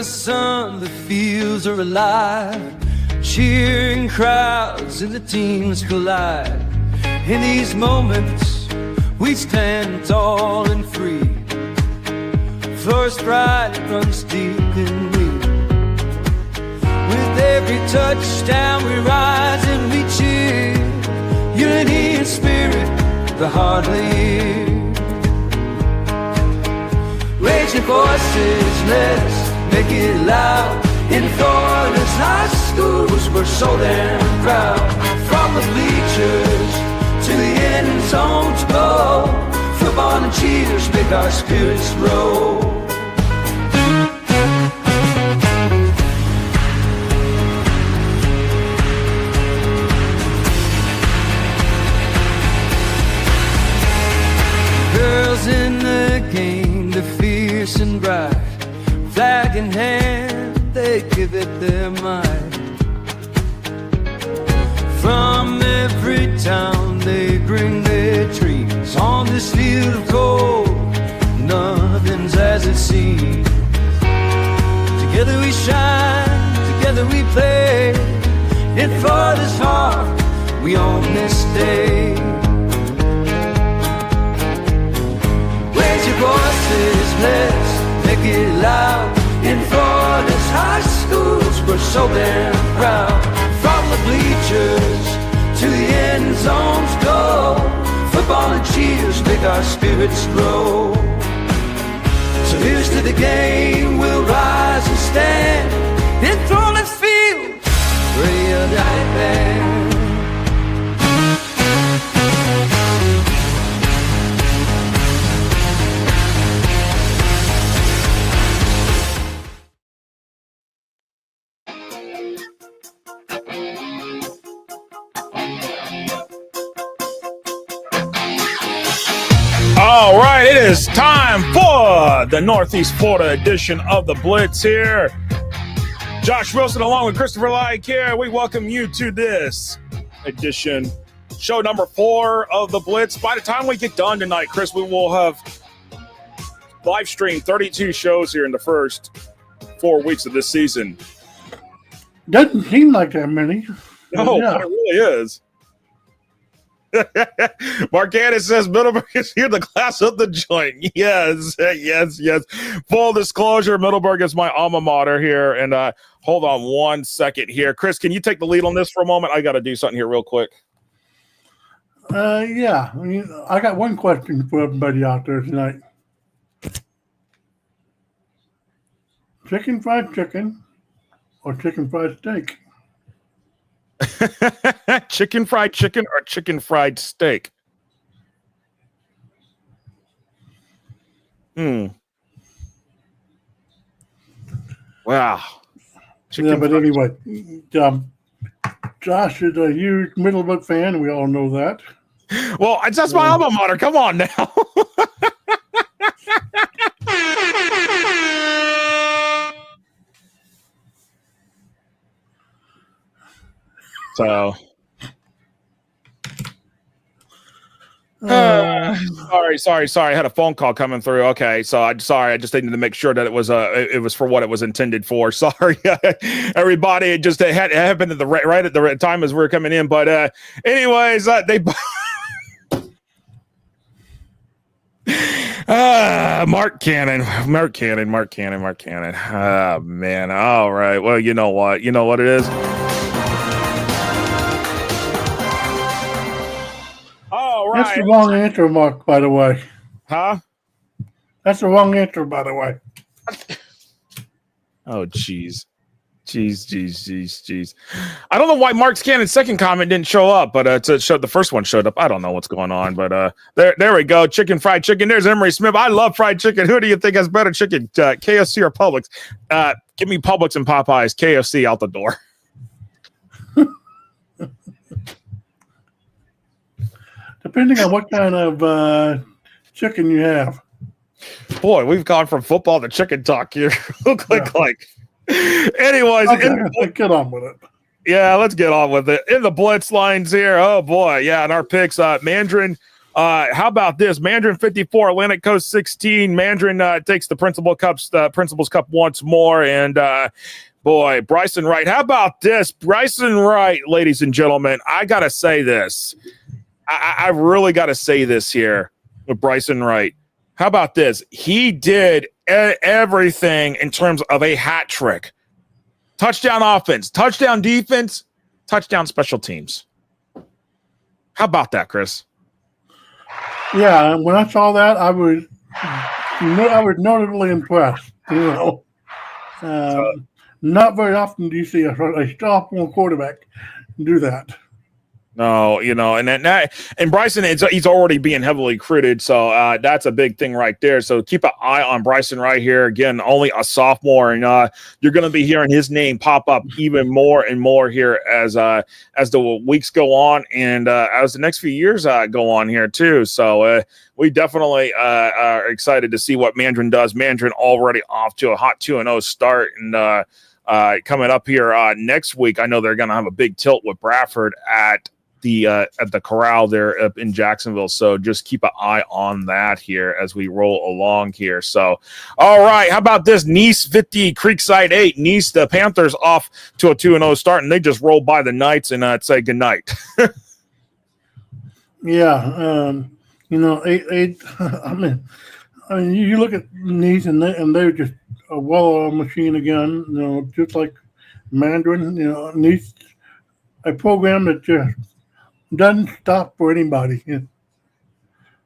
a sun, the fields are alive. Cheering crowds and the teams collide. In these moments, we stand tall and free. First pride runs deep in me. With every touchdown, we rise and we cheer. Unity and spirit, the heart will hear. Raise your voices, let's make it loud. In Florida's high schools, we're so damn proud. From the bleachers to the end zone to go, football and cheers make our spirits roll. Girls in the game, they're fierce and bright. Flag in hand, they give it their might. From every town they bring their dreams. On this field of gold, nothing's as it seems. Together we shine, together we play. In Florida's heart, we own this day. Raise your voices, let's make it loud. In Florida's high schools, we're so damn proud. From the bleachers to the end zones go, football and cheers make our spirits grow. So here's to the game, we'll rise and stand. Enthralled and feel, radio night band. All right, it is time for the Northeast Florida edition of the Blitz here. Josh Wilson along with Christopher Lyke here. We welcome you to this edition, show number 4 of the Blitz. By the time we get done tonight, Chris, we will have live streamed 32 shows here in the first 4 weeks of this season. Doesn't seem like that many. No, yeah. But it really is. Mark Annis says Middleburg is here to class up the joint. Yes. Full disclosure, Middleburg is my alma mater here. And hold on one second here. Chris, can you take the lead on this for a moment? I got to do something here real quick. Yeah. I got one question for everybody out there tonight. Chicken fried chicken or chicken fried steak? Chicken fried chicken or chicken fried steak? Wow. Yeah, but anyway, Josh is a huge Middleburg fan. We all know that. Well, that's my alma mater. Come on now. So, sorry. I had a phone call coming through. Okay, so I just needed to make sure that it was for what it was intended for. Sorry, everybody. It happened at the time as we were coming in. But anyways, they. Mark Cannon. Oh, man. All right. Well, you know what it is. Right. That's the wrong answer, Mark, by the way. Huh? That's the wrong answer, by the way. Oh, jeez. I don't know why Mark's Cannon's second comment didn't show up, but the first one showed up. I don't know what's going on, but there we go. Fried chicken. There's Emery Smith. I love fried chicken. Who do you think has better chicken, KFC or Publix? Give me Publix and Popeyes. KFC out the door. Depending on what kind of chicken you have. Boy, we've gone from football to chicken talk here. Like. Anyways, okay, let's get on with it. Yeah, let's get on with it. In the Blitz lines here. Oh boy, yeah, and our picks, Mandarin How about this? Mandarin 54, Atlantic Coast 16. Mandarin takes the Principals Cup once more, and boy, Bryson Wright. How about this? Bryson Wright, ladies and gentlemen, I got to say this. I really got to say this here with Bryson Wright. How about this? He did everything in terms of a hat trick. Touchdown offense, touchdown defense, touchdown special teams. How about that, Chris? Yeah, when I saw that, I was notably impressed. Not very often do you see a sophomore quarterback do that. No, and Bryson, he's already being heavily recruited, so that's a big thing right there. So keep an eye on Bryson right here. Again, only a sophomore, and you're going to be hearing his name pop up even more and more here as the weeks go on, and as the next few years go on here too. So we definitely are excited to see what Mandarin does. Mandarin already off to a hot 2-0 start, and coming up here next week, I know they're going to have a big tilt with Bradford at the corral there up in Jacksonville. So just keep an eye on that here as we roll along here. So, all right. How about this? Nice 50, Creekside 8. Nice, the Panthers off to a 2-0 start, and they just roll by the Knights and say goodnight. Yeah. 8. I mean, you look at Nice and they're just a well-oiled machine again, just like Mandarin, Nice, a program that just doesn't stop for anybody.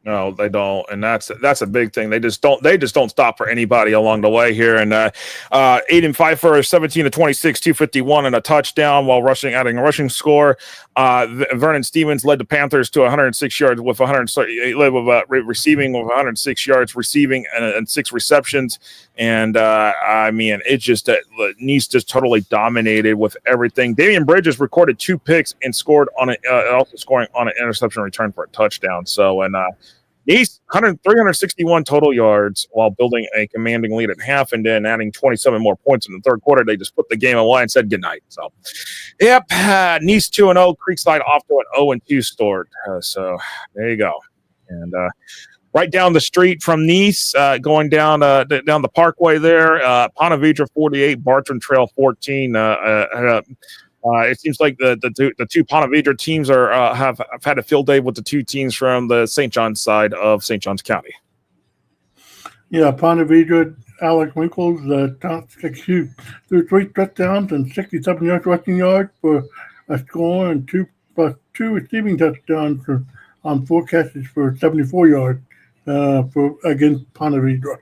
No, they don't, and that's a big thing. They just don't stop for anybody along the way here. And 8 Pfeiffer, 17 to 26, 251 and a touchdown while adding a rushing score. Vernon Stevens led the Panthers to 106 yards with receiving with 106 yards receiving and 6 receptions. And it's just Nice just totally dominated with everything. Damian Bridges recorded 2 picks and scored also scoring on an interception return for a touchdown. So Nice 361 total yards while building a commanding lead at half, and then adding 27 more points in the third quarter. They just put the game away and said goodnight. So, yep, Nice 2-0, Creekside off to an 0-2 start. So there you go. And right down the street from Nice, going down the parkway there, Ponte Vedra 48, Bartram Trail 14. It seems like the two Ponte Vedra teams have had a field day with the 2 teams from the St. John's side of St. John's County. Yeah, Ponte Vedra, Alex Winkles threw 3 touchdowns and 67 rushing yards for a score, and 2 receiving touchdowns on 4 catches for 74 yards against Ponte Vedra.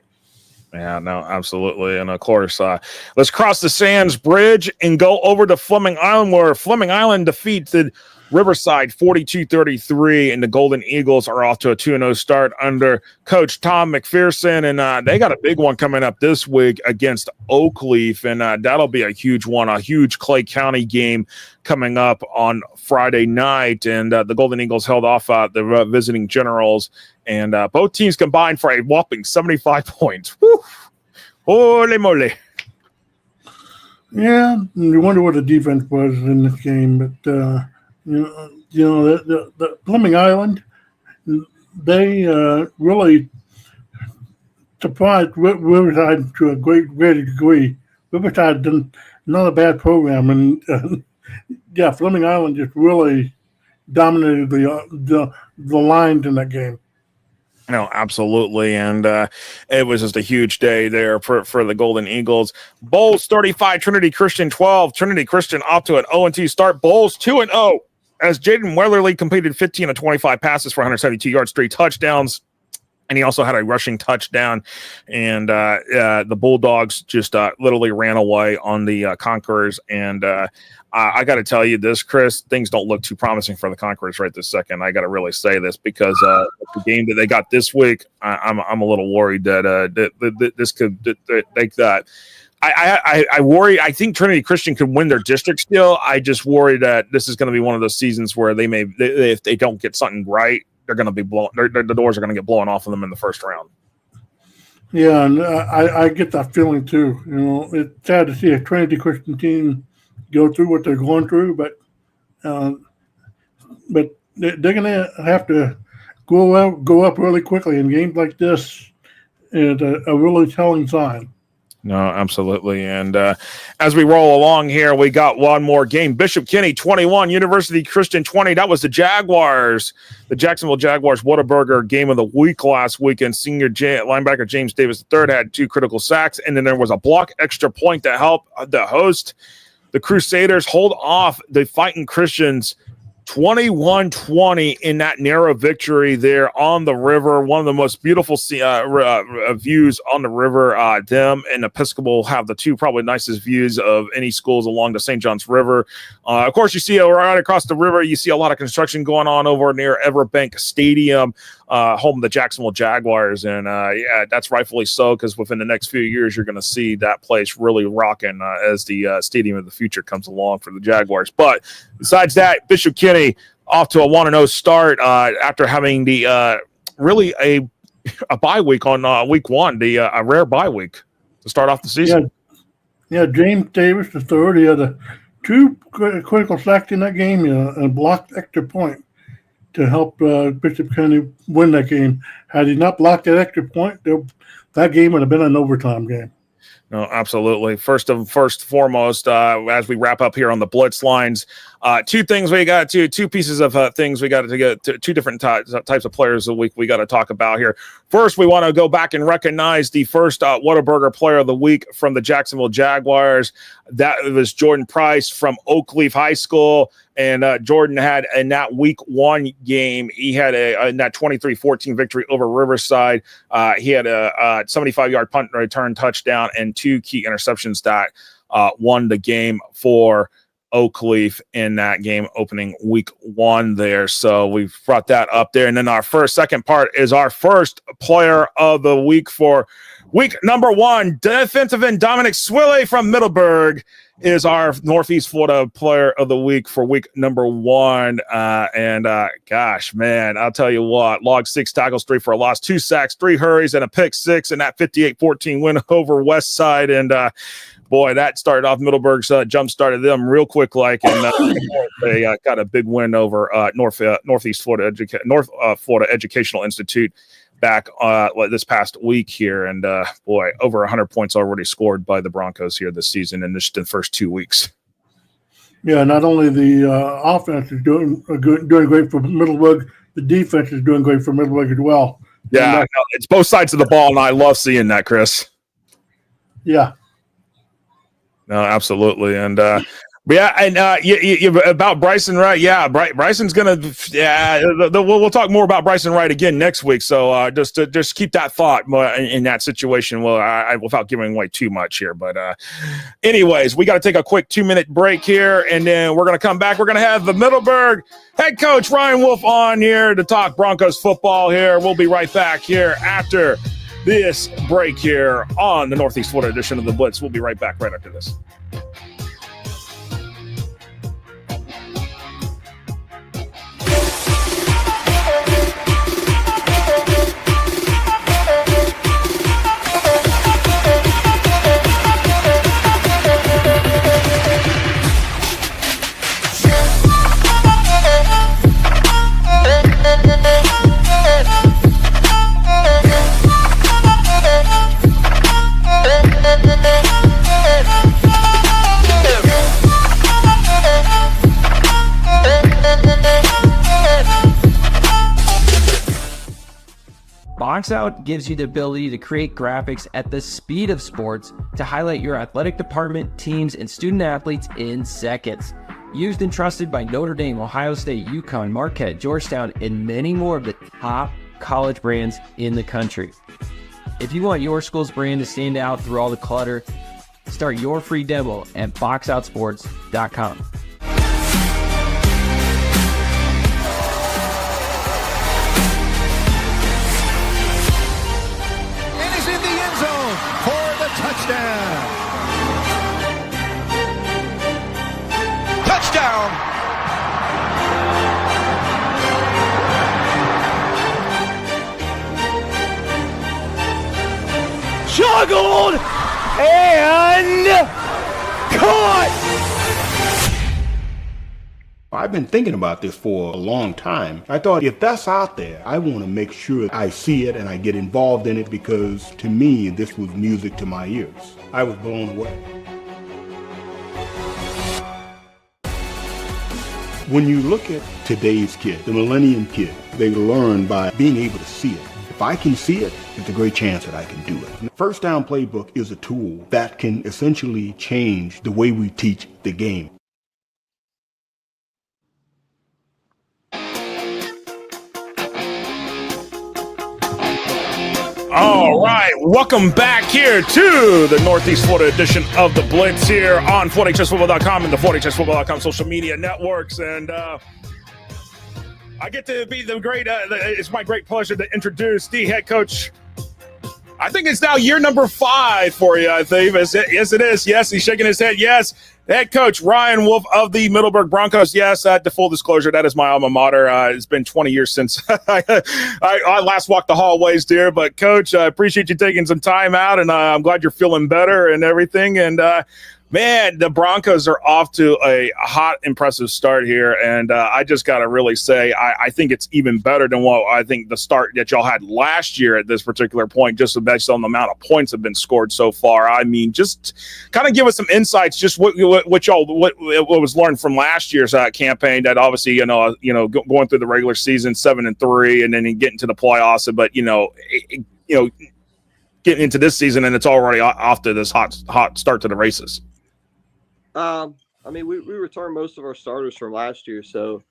Yeah, no, absolutely. And of course, let's cross the Sands Bridge and go over to Fleming Island, where Fleming Island defeated Riverside 42-33, and the Golden Eagles are off to a 2-0 start under Coach Tom McPherson. And they got a big one coming up this week against Oakleaf, and that'll be a huge one, a huge Clay County game coming up on Friday night. And the Golden Eagles held off the visiting Generals, and both teams combined for a whopping 75 points. Woo! Holy moly. Yeah, you wonder what the defense was in this game, but the Fleming Island, they really surprised Riverside to a great degree. Riverside did not a bad program, and Fleming Island just really dominated the lines in that game. No, absolutely, and it was just a huge day there for the Golden Eagles. Bowles 35, Trinity Christian 12. Trinity Christian off to an 0-2 start. Bowles 2-0 as Jaden Weatherly completed 15 of 25 passes for 172 yards, 3 touchdowns. And he also had a rushing touchdown. And the Bulldogs just literally ran away on the Conquerors. And I got to tell you this, Chris, things don't look too promising for the Conquerors right this second. I got to really say this because the game that they got this week, I'm a little worried that this could take that. I worry. I think Trinity Christian could win their district still. I just worry that this is going to be one of those seasons where if they don't get something right, they're going to be blown. The doors are going to get blown off of them in the first round. Yeah, and I get that feeling too. It's sad to see a Trinity Christian team go through what they're going through, but they're going to have to go up really quickly in games like this is a really telling sign. No, absolutely. And as we roll along here, we got one more game. Bishop Kenny 21, University Christian 20. That was the Jaguars, the Jacksonville Jaguars Whataburger game of the week last weekend. Senior linebacker James Davis III had 2 critical sacks, and then there was a block extra point to help the host, the Crusaders, hold off the Fighting Christians 21-20 in that narrow victory there on the river. One of the most beautiful views on the river. Them and Episcopal have the 2 probably nicest views of any schools along the St. Johns River. Of course, you see right across the river, you see a lot of construction going on over near Everbank Stadium, home of the Jacksonville Jaguars. And yeah, that's rightfully so, because within the next few years, you're going to see that place really rocking as the stadium of the future comes along for the Jaguars. But besides that, Bishop Kenny off to a 1-0 start after having the really a bye week on week 1, a rare bye week to start off the season. Yeah, James Davis III, he had 2 critical sacks in that game, and blocked extra point to help Bishop Kenny win that game. Had he not blocked that extra point, that game would have been an overtime game. No, absolutely. First and foremost, as we wrap up here on the Blitz Lines, 2 things we got to, 2 pieces of things we got to get to, 2 different types of players a week we got to talk about here. First, we want to go back and recognize the first Whataburger Player of the Week from the Jacksonville Jaguars. That was Jordan Price from Oakleaf High School. And Jordan had in that week 1 game, he had in that 23-14 victory over Riverside. He had a 75-yard punt return touchdown and 2 key interceptions that won the game for Oakleaf in that game opening week 1 there. So we've brought that up there. And then our second part is our first player of the week for week number 1. Defensive end Dominic Swilley from Middleburg is our Northeast Florida player of the week for week number 1. Gosh, man, I'll tell you what, logged 6 tackles, 3 for a loss, 2 sacks, 3 hurries, and a pick 6 in that 58-14 win over West Side. And boy, that started off Middleburg's jump started them real quick, and they got a big win over Northeast Florida North Florida Educational Institute back this past week here. And boy, over 100 points already scored by the Broncos here this season in just the first 2 weeks. Yeah, not only the offense is doing great for Middleburg, the defense is doing great for Middleburg as well. Yeah, it's both sides of the ball, and I love seeing that, Chris. Yeah. No, absolutely. And yeah, and you about Bryson Wright. Yeah, Bryson's gonna. Yeah, we'll talk more about Bryson Wright again next week. So just keep that thought in that situation. Well, without giving away too much here, but anyways, we got to take a quick 2-minute break here, and then we're gonna come back. We're gonna have the Middleburg head coach Ryan Wolfe on here to talk Broncos football. Here, we'll be right back here after this break here on the Northeast Florida edition of the Blitz. We'll be right back right after this. Box Out gives you the ability to create graphics at the speed of sports to highlight your athletic department, teams, and student athletes in seconds. Used and trusted by Notre Dame, Ohio State, UConn, Marquette, Georgetown, and many more of the top college brands in the country. If you want your school's brand to stand out through all the clutter, start your free demo at boxoutsports.com. Touchdown! Juggled and caught! I've been thinking about this for a long time. I thought, if that's out there, I want to make sure I see it and I get involved in it, because to me, this was music to my ears. I was blown away. When you look at today's kid, the millennium kid, they learn by being able to see it. If I can see it, it's a great chance that I can do it. The First Down Playbook is a tool that can essentially change the way we teach the game. All right, welcome back here to the Northeast Florida edition of the Blitz here on FortHSFootball.com and the FortHSFootball.com social media networks. And I get to be it's my great pleasure to introduce the head coach. I think it's now year number 5 for you, I think. Yes, it is. Yes, he's shaking his head. Yes. Head coach Ryan Wolfe of the Middleburg Broncos. Yes, to full disclosure, that is my alma mater. It's been 20 years since I last walked the hallways there. But, Coach, I appreciate you taking some time out, and I'm glad you're feeling better and everything. And, man, the Broncos are off to a hot, impressive start here. And I just got to really say, I think it's even better than what I think the start that y'all had last year at this particular point, just based on the amount of points that have been scored so far. I mean, just kind of give us some insights, just what was learned from last year's campaign, that obviously, going through the regular season 7-3 and then getting to the playoffs. But, getting into this season, and it's already off to this hot start to the races. I mean, we returned most of our starters from last year, so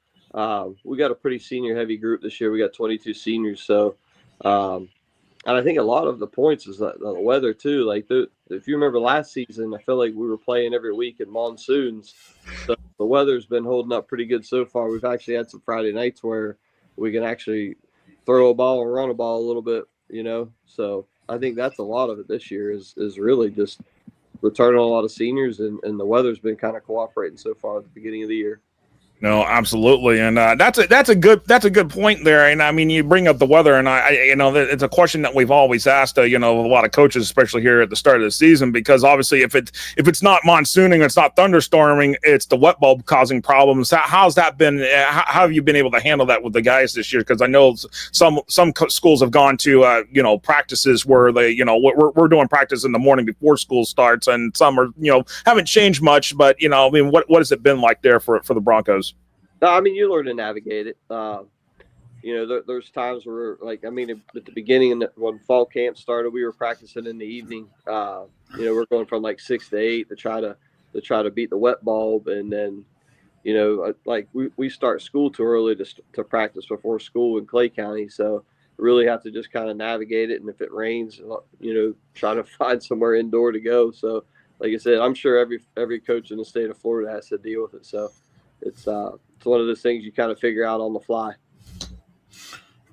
we got a pretty senior-heavy group this year. We got 22 seniors, so and I think a lot of the points is the weather too. Like, if you remember last season, I feel like we were playing every week in monsoons, so the weather's been holding up pretty good so far. We've actually had some Friday nights where we can actually throw a ball and run a ball a little bit, So I think that's a lot of it this year is really just returning a lot of seniors, and the weather's been kind of cooperating so far at the beginning of the year. No, absolutely, and that's a good point there. And I mean, you bring up the weather, and it's a question that we've always asked, a lot of coaches, especially here at the start of the season, because obviously, if it's not monsooning, it's not thunderstorming, it's the wet bulb causing problems. How's that been? How have you been able to handle that with the guys this year? Because I know some schools have gone to practices where they we're doing practice in the morning before school starts, and some are haven't changed much. But I mean, what has it been like there for the Broncos? No, I mean, you learn to navigate it. There's times where, at the beginning, when fall camp started, we were practicing in the evening. We're going from 6 to 8 to try to beat the wet bulb, and then, we start school too early to practice before school in Clay County, so really have to just kind of navigate it. And if it rains, try to find somewhere indoor to go. So, like I said, I'm sure every coach in the state of Florida has to deal with it. So it's one of those things you kind of figure out on the fly.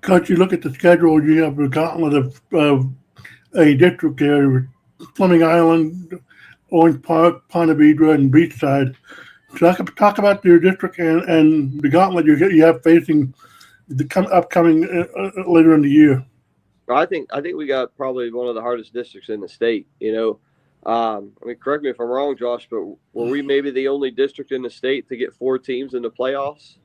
Coach, you look at the schedule, you have a gauntlet of a district there, Fleming Island, Orange Park, Ponte Vedra, and Beachside. So talk about your district and the gauntlet you have facing the upcoming later in the year. I think we got probably one of the hardest districts in the state, correct me if I'm wrong, Josh, but were we maybe the only district in the state to get 4 teams in the playoffs?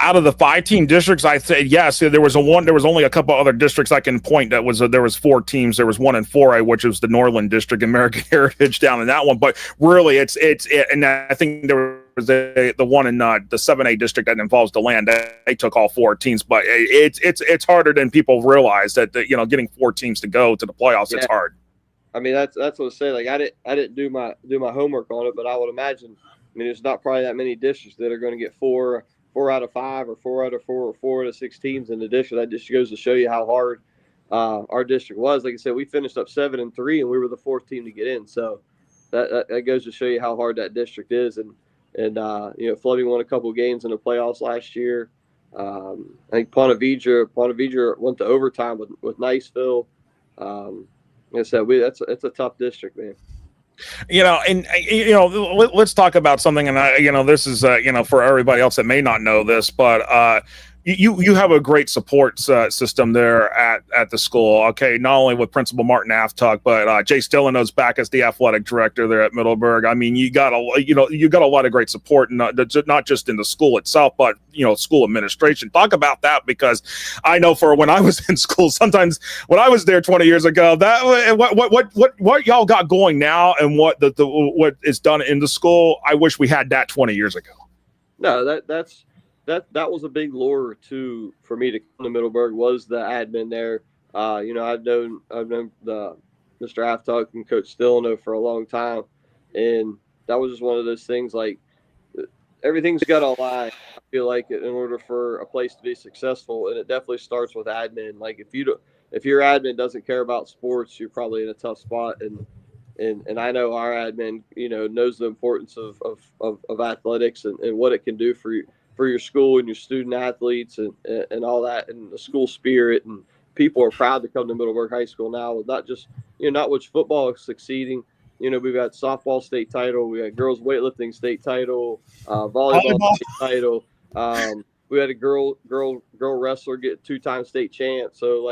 Out of the 5-team districts, I say yes. There was only a couple other districts I can point. There was 4 teams. There was one in 4A, which was the Norland District, American Heritage down in that one. But really, and I think there was the one in the 7A district that involves DeLand. They took all 4 teams, but it's harder than people realize that getting 4 teams to go to the playoffs. Yeah. It's hard. I mean, that's what I say. I didn't do my homework on it, but I would imagine. There's not probably that many districts that are going to get 4 out of 5 or 4 out of 4 or 4 out of 6 teams in the district. That just goes to show you how hard our district was. Like I said, we finished up 7-3, and we were the 4th team to get in. So that goes to show you how hard that district is. And Fleming won a couple of games in the playoffs last year. I think Ponte Vedra went to overtime with Niceville. Like I said, it's a tough district, man. Let's talk about something, and this is for everybody else that may not know this, but you have a great support system there at the school. Okay, not only with Principal Martin Aftuck, but Jay Stillino's back as the athletic director there at Middleburg. I mean, you got a lot of great support, not just in the school itself, but school administration. Talk about that, because I know for when I was in school, sometimes when I was there 20 years ago, that what y'all got going now and what what is done in the school, I wish we had that 20 years ago. No, that was a big lure for me to come to Middleburg, was the admin there. I've known the Mr. Aftuck and Coach Stillino for a long time, and that was just one of those things. Like, everything's got to align, I feel like, in order for a place to be successful, and it definitely starts with admin. Like, if your admin doesn't care about sports, you're probably in a tough spot. And I know our admin, knows the importance of athletics and what it can do for your school and your student athletes and all that, and the school spirit. And people are proud to come to Middleburg High School now, with not just, not which football is succeeding. We've got softball state title, we got girls weightlifting state title, volleyball state title. We had a girl wrestler get 2-time state champ. So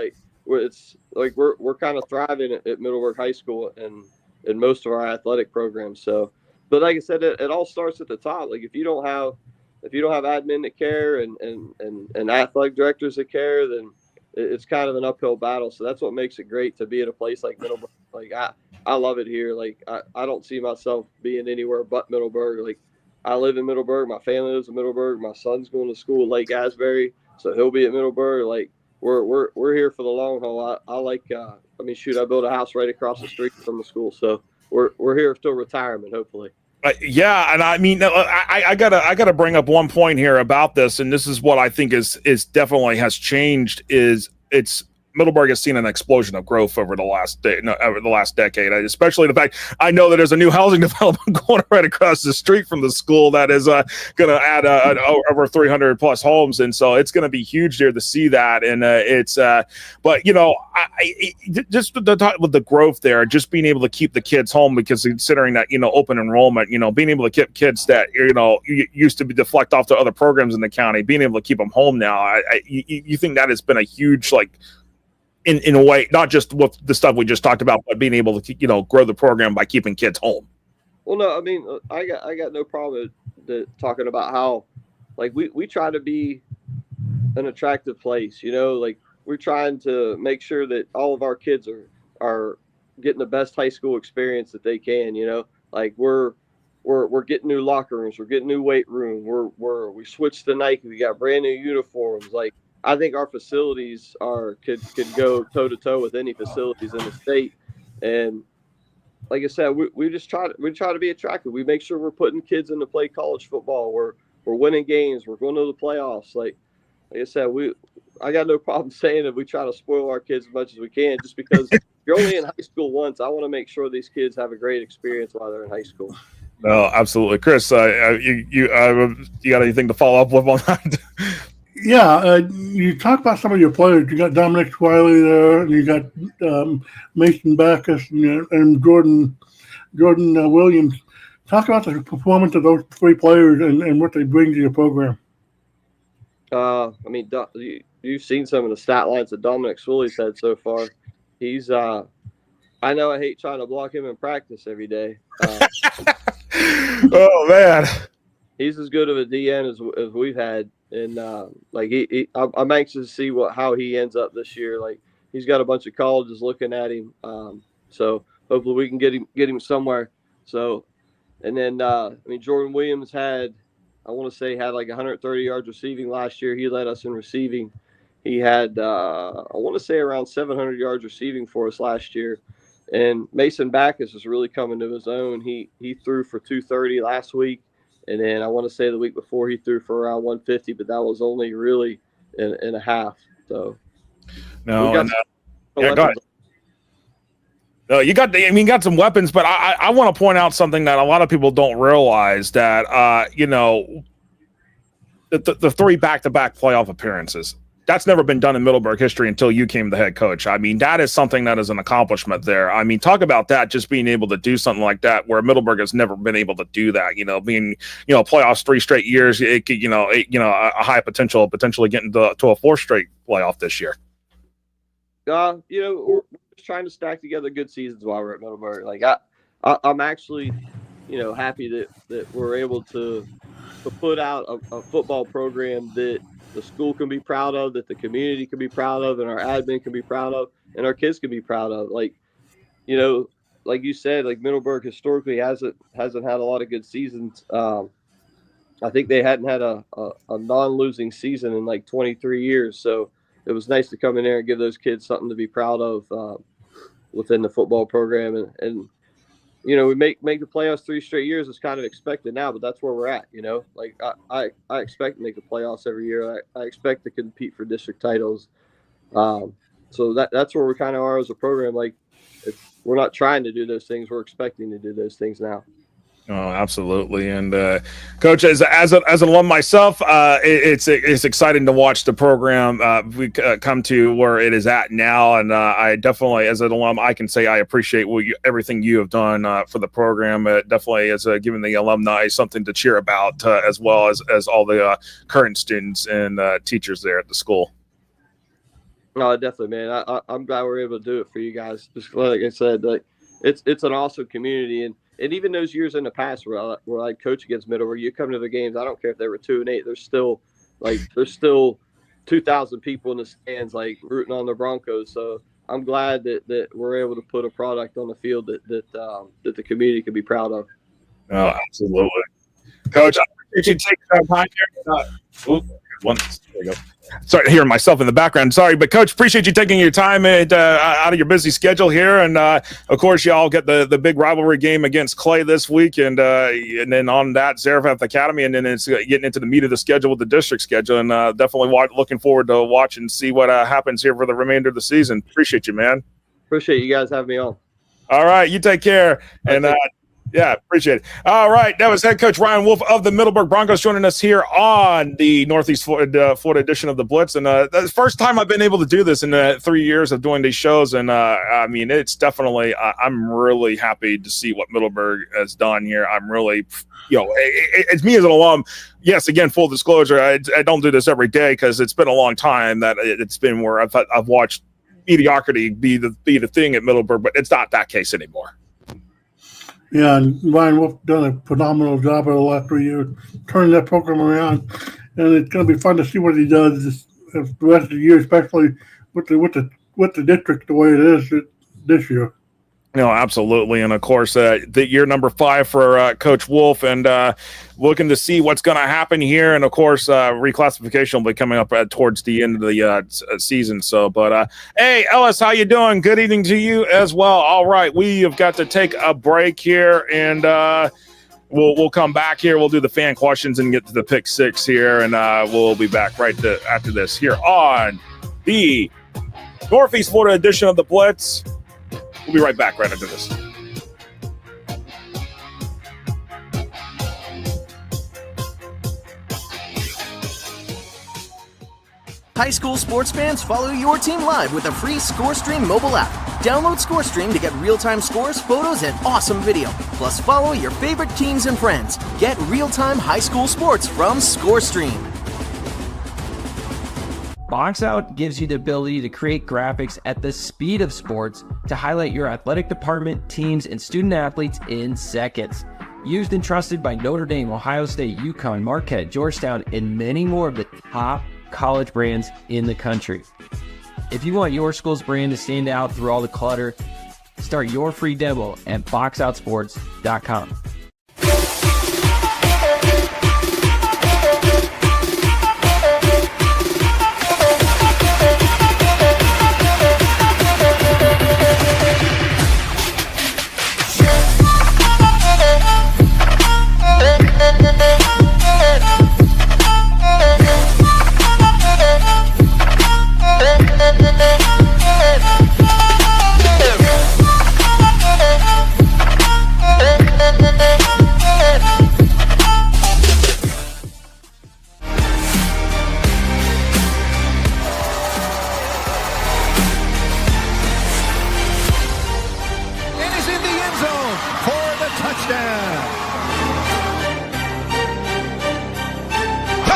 we're kind of thriving at Middleburg High School and in most of our athletic programs. So, but like I said, it all starts at the top. Like, if you don't have admin that care and athletic directors that care, then it's kind of an uphill battle. So that's what makes it great to be at a place like Middleburg. Like, I love it here. Like, I don't see myself being anywhere but Middleburg. Like, I live in Middleburg. My family lives in Middleburg. My son's going to school at Lake Asbury, so he'll be at Middleburg. Like, we're here for the long haul. I built a house right across the street from the school, so we're here till retirement, hopefully. Yeah, and I mean, I gotta bring up one point here about this, and this is what I think is definitely has changed. It's Middleburg has seen an explosion of growth over the last decade, especially the fact I know that there's a new housing development going right across the street from the school that is going to add over 300 plus homes, and so it's going to be huge there to see that. And but just with the growth there, just being able to keep the kids home, because considering that open enrollment, being able to keep kids that used to be deflect off to other programs in the county, being able to keep them home now, you think that has been a huge in a way, not just with the stuff we just talked about, but being able to grow the program by keeping kids home. Well, no, I mean, I got no problem talking about how, like, we try to be an attractive place. Like, we're trying to make sure that all of our kids are getting the best high school experience that they can. Like, we're getting new locker rooms, we're getting new weight room, we switched to Nike, we got brand new uniforms. Like, I think our facilities could go toe to toe with any facilities in the state. And like I said, we try to be attractive. We make sure we're putting kids in to play college football. We're winning games. We're going to the playoffs. Like I said, I got no problem saying that we try to spoil our kids as much as we can, just because you're only in high school once. I want to make sure these kids have a great experience while they're in high school. No, absolutely. Chris, you got anything to follow up with on that? Yeah, you talk about some of your players. You got Dominic Wiley there, and you got Mason Backus and Jordan Williams. Talk about the performance of those three players and what they bring to your program. I mean, you've seen some of the stat lines that Dominic Swilley's had so far. He's I know I hate trying to block him in practice every day. Oh man, he's as good of a DN as we've had. And I'm anxious to see how he ends up this year. Like, he's got a bunch of colleges looking at him, so hopefully we can get him somewhere. So, and then Jordan Williams had like 130 yards receiving last year. He led us in receiving. He had around 700 yards receiving for us last year. And Mason Backus is really coming to his own. He threw for 230 last week. And then I want to say the week before he threw for around 150, but that was only really in a half. So no, go ahead. No, you got some weapons, but I want to point out something that a lot of people don't realize, that the three back-to-back playoff appearances. that's never been done in Middleburg history until you came the head coach. I mean, that is something that is an accomplishment there. I mean, talk about that, just being able to do something like that where Middleburg has never been able to do that, being, playoffs 3 straight years, it could, a high potentially getting to a 4th straight playoff this year. We're just trying to stack together good seasons while we're at Middleburg. Like I'm actually, happy that we're able to put out a football program that the school can be proud of, that the community can be proud of, and our admin can be proud of, and our kids can be proud of. Like, like you said, like Middleburg historically hasn't had a lot of good seasons. I think they hadn't had a non-losing season in like 23 years. So it was nice to come in there and give those kids something to be proud of within the football program. And we make the playoffs 3 straight years. It's kind of expected now, but that's where we're at. Like I expect to make the playoffs every year. I expect to compete for district titles. So that's where we kind of are as a program. Like we're not trying to do those things. We're expecting to do those things now. Oh, absolutely. And Coach, as an alum myself, it's exciting to watch the program we come to where it is at now. And I definitely, as an alum, I can say I appreciate everything you have done for the program. It definitely is giving the alumni something to cheer about, as well as all the current students and teachers there at the school. No, definitely, man. I'm glad we're able to do it for you guys. Just like I said, like it's an awesome community. And even those years in the past where I coach against Middleburg, you come to the games, I don't care if they were 2-8, there's still 2,000 people in the stands, like rooting on the Broncos. So I'm glad that we're able to put a product on the field that the community can be proud of. Oh, absolutely. Coach, I appreciate you taking time here. There you go. Sorry, hearing myself in the background. Sorry, but Coach, appreciate you taking your time out of your busy schedule here. And of course, y'all get the big rivalry game against Clay this week, and then on that Zarephath Academy, and then it's getting into the meat of the schedule with the district schedule. And definitely looking forward to watch and see what happens here for the remainder of the season. Appreciate you, man. Appreciate you guys having me on. All right, you take care. And yeah, appreciate it. All right, that was head coach Ryan Wolfe of the Middleburg Broncos joining us here on the Northeast Florida edition of the Blitz. And that's the first time I've been able to do this in 3 years of doing these shows. And I mean, it's definitely, I'm really happy to see what Middleburg has done here. I'm really, it's me as an alum. Yes, again, full disclosure, I don't do this every day because it's been a long time that it's been where I've watched mediocrity be the thing at Middleburg, but it's not that case anymore. Yeah, and Ryan Wolfe done a phenomenal job over the last 3 years, turning that program around, and it's going to be fun to see what he does the rest of the year, especially with the district the way it is this year. No, absolutely. And of course, the year number 5 for Coach Wolfe, and looking to see what's going to happen here. And of course, reclassification will be coming up towards the end of the season. So, but hey, Ellis, how you doing? Good evening to you as well. All right, we have got to take a break here, and we'll come back here. We'll do the fan questions and get to the pick 6 here, and we'll be back after this here on the Northeast Florida edition of the Blitz. We'll be right back right after this. High school sports fans, follow your team live with a free ScoreStream mobile app. Download ScoreStream to get real-time scores, photos, and awesome video. Plus, follow your favorite teams and friends. Get real-time high school sports from ScoreStream. Box Out gives you the ability to create graphics at the speed of sports to highlight your athletic department, teams, and student athletes in seconds. Used and trusted by Notre Dame, Ohio State, UConn, Marquette, Georgetown, and many more of the top college brands in the country. If you want your school's brand to stand out through all the clutter, start your free demo at boxoutsports.com.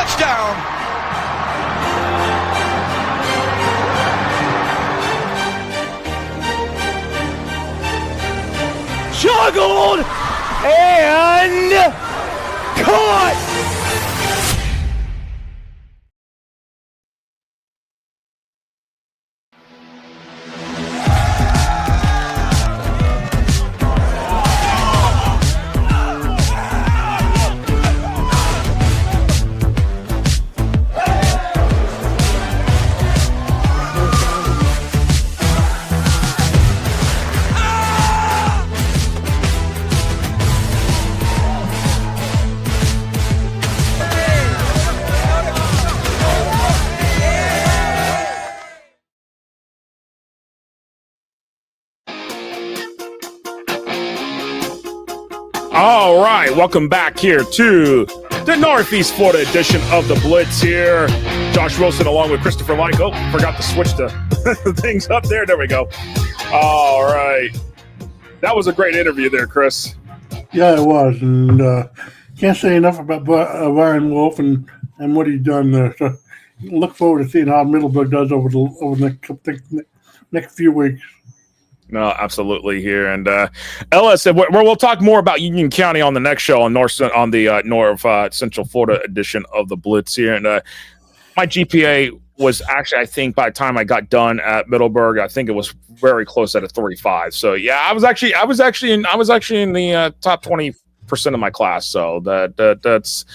Touchdown. Juggled and caught. All right, welcome back here to the Northeast Florida edition of the Blitz here. Josh Wilson along with Christopher Like. Oh, forgot to switch the things up there. There we go. All right. That was a great interview there, Chris. Yeah, it was. And can't say enough about Ryan Wolfe and what he's done there. So look forward to seeing how Middleburg does over the next few weeks. No, absolutely here. And Ella said we'll talk more about Union County on the next show on North Central Florida edition of the Blitz here. And my GPA was actually, I think, by the time I got done at Middleburg, I think it was very close at a 35. So yeah, I was actually in the top 20% of my class. So that's.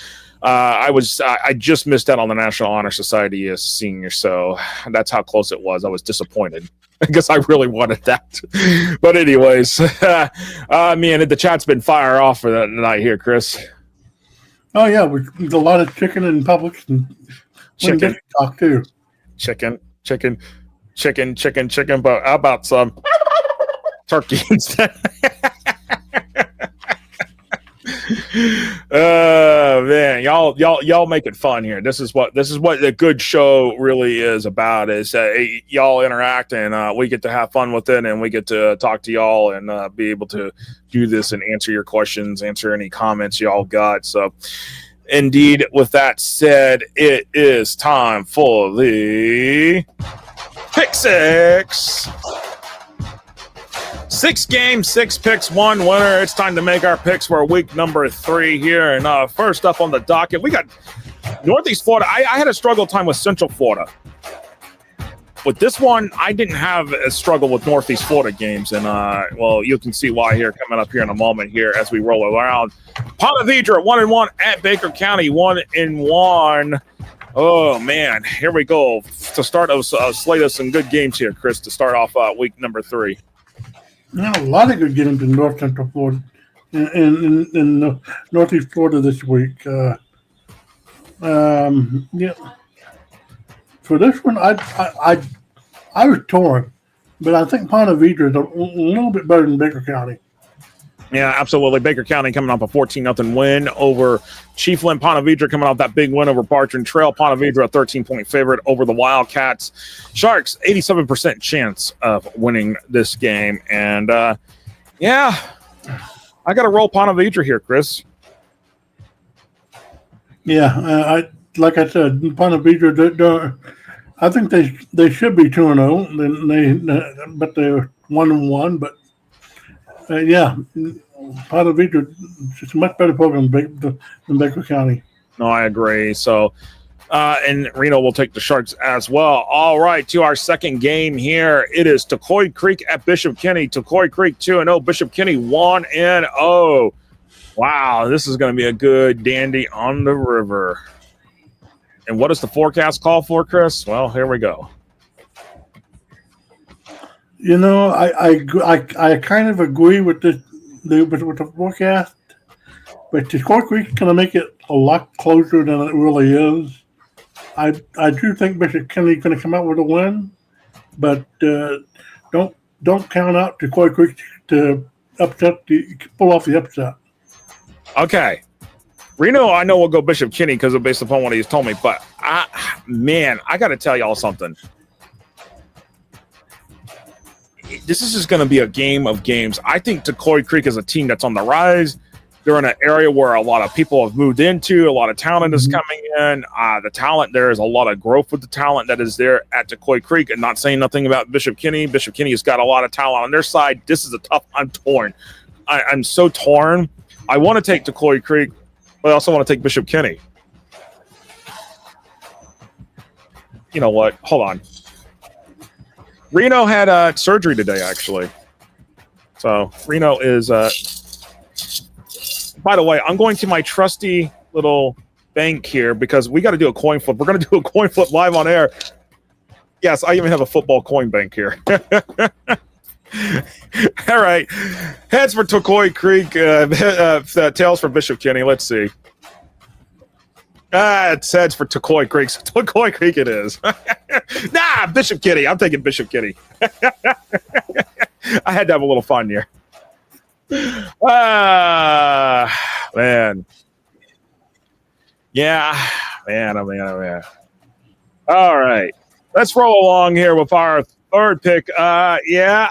I just missed out on the National Honor Society as a senior, so that's how close it was. I was disappointed. I guess I really wanted that. But anyways, man, the chat's been fire off for the night here, Chris. Oh, yeah, with a lot of chicken in Publix and chicken talk too. Chicken, but how about some turkey instead? Man, y'all make it fun here. This is what a good show really is about. Is y'all interact and we get to have fun with it, and we get to talk to y'all and be able to do this and answer your questions, answer any comments y'all got. So, indeed, with that said, it is time for the Pick Six. 6 games, 6 picks, 1 winner. It's time to make our picks for week number 3 here. And first up on the docket, we got Northeast Florida. I had a struggle time with Central Florida. With this one, I didn't have a struggle with Northeast Florida games. And, well, you can see why here coming up here in a moment here as we roll around. Ponte Vedra, 1-1 at Baker County, 1-1. Oh, man. Here we go. To start a slate of some good games here, Chris, to start off week number 3. Yeah, a lot of good games in North Central Florida, in Northeast Florida this week. Yeah. For this one, I was torn, but I think Ponte Vedra is a little bit better than Baker County. Yeah, absolutely. Baker County coming off a 14-0 win over Chiefland. Ponte Vedra coming off that big win over Bartram Trail. Ponte Vedra a 13-point favorite over the Wildcats. Sharks, 87% chance of winning this game. And, yeah, I got to roll Ponte Vedra here, Chris. Yeah, like I said, Ponte Vedra, I think they should be 2-0, but they're 1-1, but yeah, Ponte Vedra is a much better program than Baker County. No, I agree. So, and Reno will take the Sharks as well. All right, to our second game here. It is Tucoy Creek at Bishop Kenny. Tucoy Creek 2-0. Bishop Kenny 1-0. Wow, this is going to be a good dandy on the river. And what does the forecast call for, Chris? Well, here we go. You know, I kind of agree with the forecast, but Tucoy Creek is going to make it a lot closer than it really is. I do think Bishop Kenny is going to come out with a win, but don't count out Tucoy Creek to pull off the upset. Okay. Reno, I know we'll go Bishop Kenny because of based upon what he's told me, but I got to tell y'all something. This is just going to be a game of games. I think Tucoy Creek is a team that's on the rise. They're in an area where a lot of people have moved into, a lot of talent is coming in. The talent, there is a lot of growth with the talent that is there at Decoy Creek, and not saying nothing about Bishop Kenny. Bishop Kenny has got a lot of talent on their side. This is a tough, I'm torn. I'm so torn. I want to take Decoy Creek, but I also want to take Bishop Kenny. You know what? Hold on. Reno had surgery today, actually. So Reno is... By the way, I'm going to my trusty little bank here because we got to do a coin flip. We're going to do a coin flip live on air. Yes, I even have a football coin bank here. All right. Heads for Decoy Creek, tails for Bishop Kenny. Let's see. It's heads for Decoy Creek. So Decoy Creek it is. Nah, Bishop Kenny. I'm taking Bishop Kenny. I had to have a little fun here. Man. Yeah. Man, oh man. All right. Let's roll along here with our third pick. Yeah.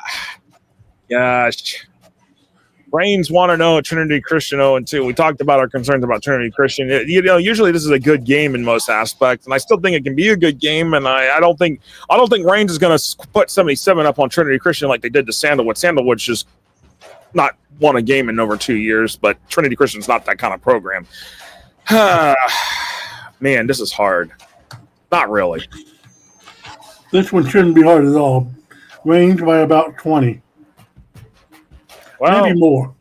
Gosh. Brains want to know Trinity Christian 0-2. We talked about our concerns about Trinity Christian. Usually this is a good game in most aspects, and I still think it can be a good game. And I don't think Reigns is going to put 77 up on Trinity Christian like they did to Sandalwood. Sandalwood's just not won a game in over 2 years, but Trinity Christian's not that kind of program. Man, this is hard. Not really. This one shouldn't be hard at all. Range by about 20. Well, maybe more.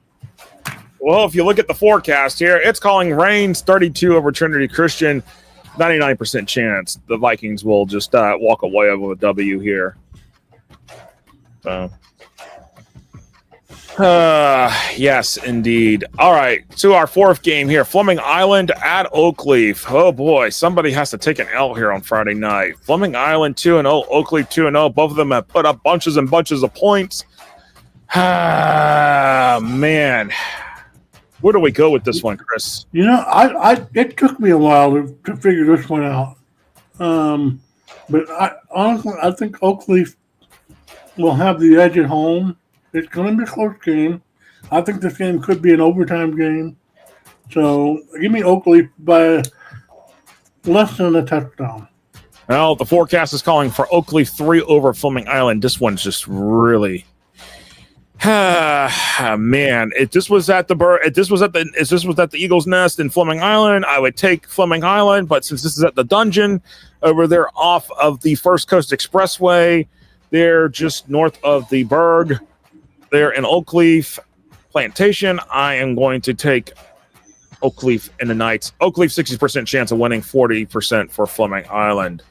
Well, if you look at the forecast here, it's calling Reigns 32 over Trinity Christian. 99% chance the Vikings will just walk away with a W here. So... yes, indeed. All right, to our fourth game here. Fleming Island at Oakleaf. Oh, boy. Somebody has to take an L here on Friday night. Fleming Island 2-0, Oakleaf 2-0. Both of them have put up bunches and bunches of points. Man. Where do we go with this one, Chris? You know, it took me a while to figure this one out. But honestly, I think Oakleaf will have the edge at home. It's going to be a close game. I think this game could be an overtime game. So give me Oakleaf by less than a touchdown. Well, the forecast is calling for Oakleaf 3 over Fleming Island. This one's just really... man, if this was at the Eagles Nest in Fleming Island, I would take Fleming Island. But since this is at the Dungeon over there off of the First Coast Expressway, they're just north of the Berg. They're in Oakleaf Plantation. I am going to take Oakleaf in the Knights. Oakleaf 60% chance of winning, 40% for Fleming Island.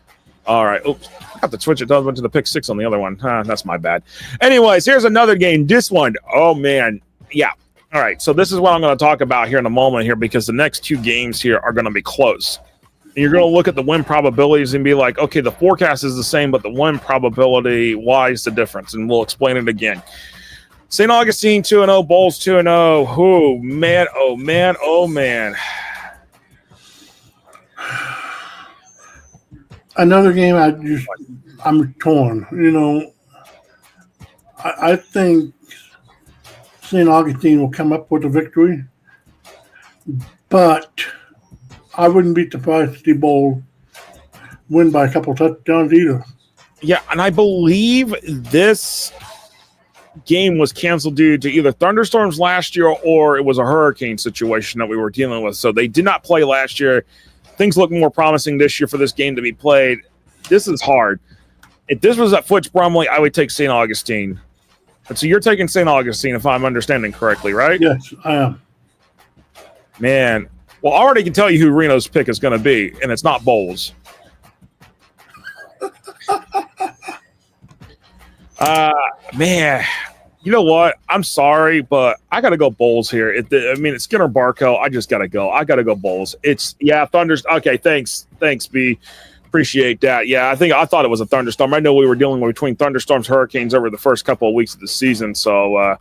All right. Oops. I have to switch it. I went to the pick 6 on the other one. That's my bad. Anyways, here's another game. This one. Oh, man. Yeah. All right. So this is what I'm going to talk about here in a moment here because the next two games here are going to be close. And you're going to look at the win probabilities and be like, okay, the forecast is the same, but the win probability, why is the difference? And we'll explain it again. St. Augustine 2-0, Bowles 2-0. Oh, man. Oh, man. Oh, man. Another game I'm torn. You know, I think St. Augustine will come up with a victory, but I wouldn't be surprised to see Bowles win by a couple touchdowns either. Yeah, and I believe this game was canceled due to either thunderstorms last year or it was a hurricane situation that we were dealing with. So they did not play last year. Things look more promising this year for this game to be played. This is hard. If this was at Fitch Brumley, I would take St. Augustine. And so you're taking St. Augustine, if I'm understanding correctly, right? Yes, I am. Man. Well, I already can tell you who Reno's pick is going to be, and it's not Bowles. Man, you know what? I'm sorry, but I got to go Bowles here. It's Skinner Barco. I just got to go. I got to go Bowles. Okay, thanks, B. Appreciate that. Yeah, I thought it was a thunderstorm. I know we were dealing between thunderstorms, hurricanes over the first couple of weeks of the season, so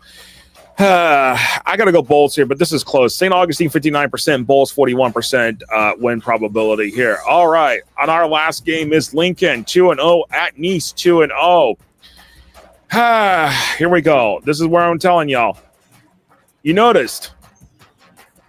I got to go Bowles here, but this is close. St. Augustine 59%, Bowles 41% win probability here. All right, on our last game is Lincoln 2-0 at Nice 2-0. Here we go. This is where I'm telling y'all. You noticed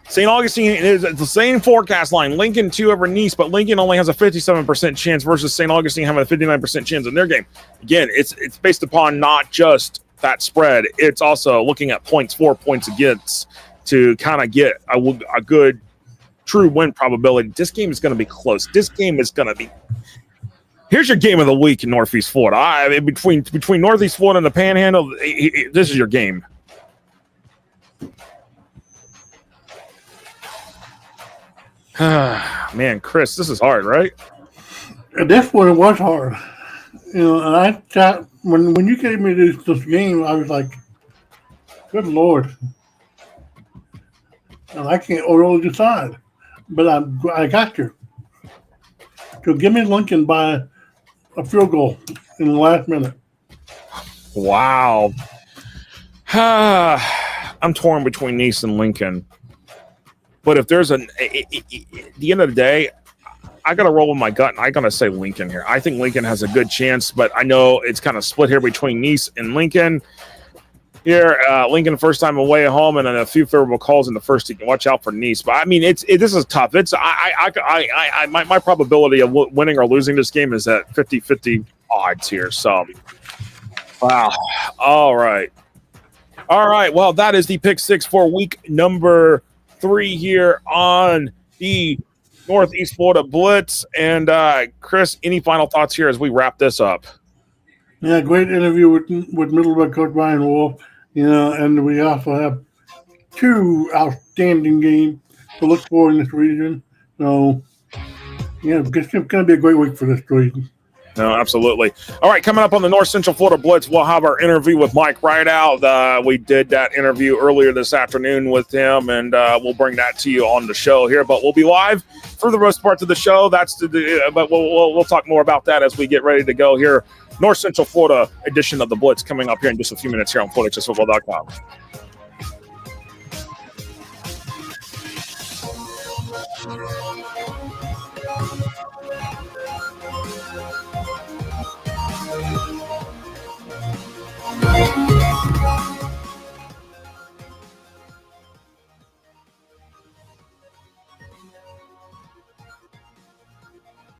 St. Augustine is the same forecast line. Lincoln 2 over Nice, but Lincoln only has a 57% chance versus St. Augustine having a 59% chance in their game. Again, it's based upon not just that spread. It's also looking at points for, points against to kind of get a good true win probability. This game is going to be close. This game is going to be. Here's your game of the week in Northeast Florida. Between Northeast Florida and the Panhandle, this is your game. Man, Chris, this is hard, right? This one was hard. And I thought when you gave me this game, I was like, good Lord. And I can't really decide. But I got you. So give me Lincoln by a field goal in the last minute. Wow. I'm torn between Nice and Lincoln. But if there's at the end of the day, I got to roll with my gut, and I'm going to say Lincoln here. I think Lincoln has a good chance, but I know it's kind of split here between Nice and Lincoln. Here, Lincoln first time away at home, and then a few favorable calls in the first. You can watch out for Nice, but I mean, this is tough. It's my probability of winning or losing this game is at 50-50 odds here. So, wow. All right. Well, that is the pick six for week number 3 here on the Northeast Florida Blitz. And Chris, any final thoughts here as we wrap this up? Yeah, great interview with Middleburg coach Brian Wolfe. And we also have 2 outstanding games to look for in this region. So, yeah, it's going to be a great week for this region. No, absolutely. All right, coming up on the North Central Florida Blitz, we'll have our interview with Mike Rideout. We did that interview earlier this afternoon with him, and we'll bring that to you on the show here. But we'll be live for the rest parts of the show. But we'll talk more about that as we get ready to go here. North Central Florida edition of the Blitz coming up here in just a few minutes here on FloridaChessFootball.com.